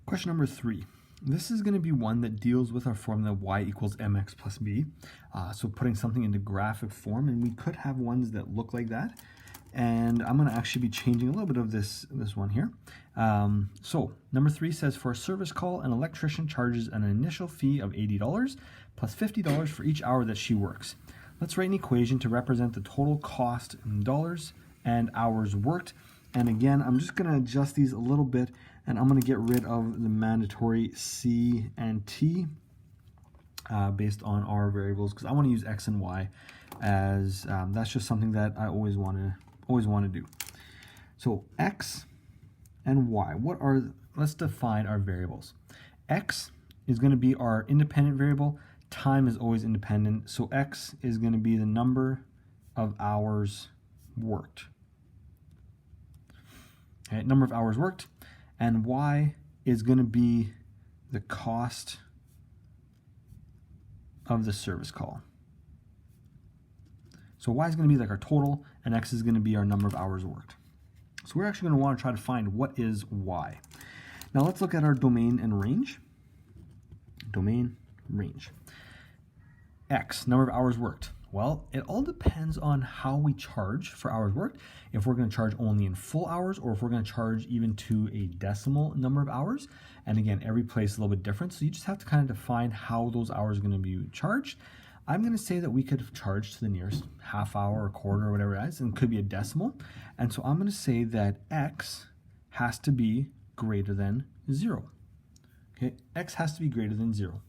Question number 3. This is going to be one that deals with our formula y equals mx plus b. So putting something into graphic form, and we could have ones that look like that. And I'm going to actually be changing a little bit of this one here. So number 3 says, for a service call, an electrician charges an initial fee of $80 plus $50 for each hour that she works. Let's write an equation to represent the total cost in dollars and hours worked. And again, I'm just going to adjust these a little bit, and I'm going to get rid of the mandatory C and T based on our variables, because I want to use X and Y as that's just something that I always want to do. So X and Y, let's define our variables. X is going to be our independent variable. Time is always independent. So X is going to be the number of hours worked. Okay, number of hours worked, and Y is going to be the cost of the service call. So Y is going to be like our total, and X is going to be our number of hours worked. So we're actually going to want to try to find what is Y. Now let's look at our domain and range. Domain, range. X, number of hours worked. Well, it all depends on how we charge for hours worked. If we're going to charge only in full hours, or if we're going to charge even to a decimal number of hours. And again, every place is a little bit different. So you just have to kind of define how those hours are going to be charged. I'm going to say that we could charge to the nearest half hour or quarter or whatever it is, and it could be a decimal. And so I'm going to say that X has to be greater than 0. Okay, X has to be greater than 0.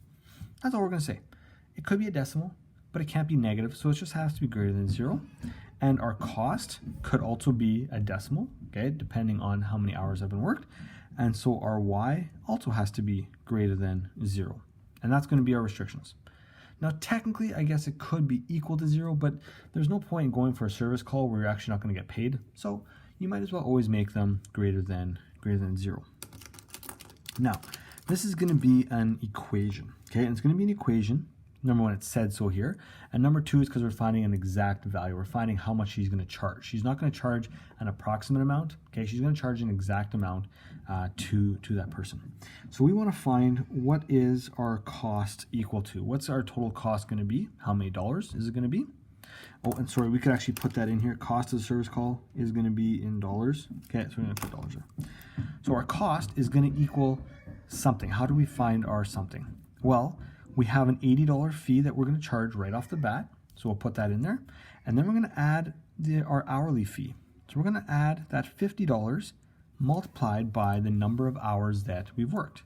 That's all we're going to say. It could be a decimal, but it can't be negative, so it just has to be greater than 0. And our cost could also be a decimal, okay, depending on how many hours have been worked. And so our Y also has to be greater than 0. And that's going to be our restrictions. Now, technically, I guess it could be equal to 0, but there's no point in going for a service call where you're actually not going to get paid. So you might as well always make them greater than 0. Now, this is going to be an equation, okay? And it's going to be an equation. Number 1, it said so here. And number 2 is because we're finding an exact value. We're finding how much she's going to charge. She's not going to charge an approximate amount. Okay, she's going to charge an exact amount to that person. So we want to find what is our cost equal to. What's our total cost going to be? How many dollars is it going to be? Oh, and sorry, we could actually put that in here. Cost of the service call is going to be in dollars. Okay, so we're going to put dollars there. So our cost is going to equal something. How do we find our something? Well, we have an $80 fee that we're going to charge right off the bat. So we'll put that in there. And then we're going to add our hourly fee. So we're going to add that $50 multiplied by the number of hours that we've worked.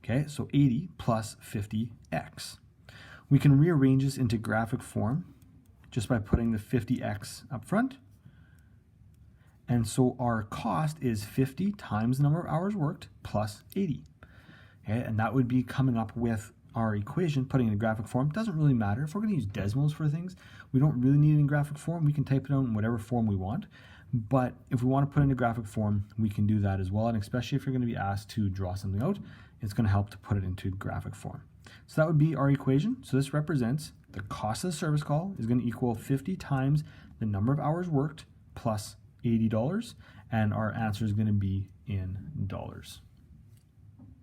Okay, so 80 plus 50x. We can rearrange this into graphic form just by putting the 50x up front. And so our cost is 50 times the number of hours worked plus 80. Okay, and that would be coming up with our equation. Putting it in graphic form doesn't really matter. If we're going to use decimals for things, we don't really need it in graphic form. We can type it out in whatever form we want. But if we want to put it into graphic form, we can do that as well. And especially if you're going to be asked to draw something out, it's going to help to put it into graphic form. So that would be our equation. So this represents the cost of the service call is going to equal 50 times the number of hours worked plus $80. And our answer is going to be in dollars.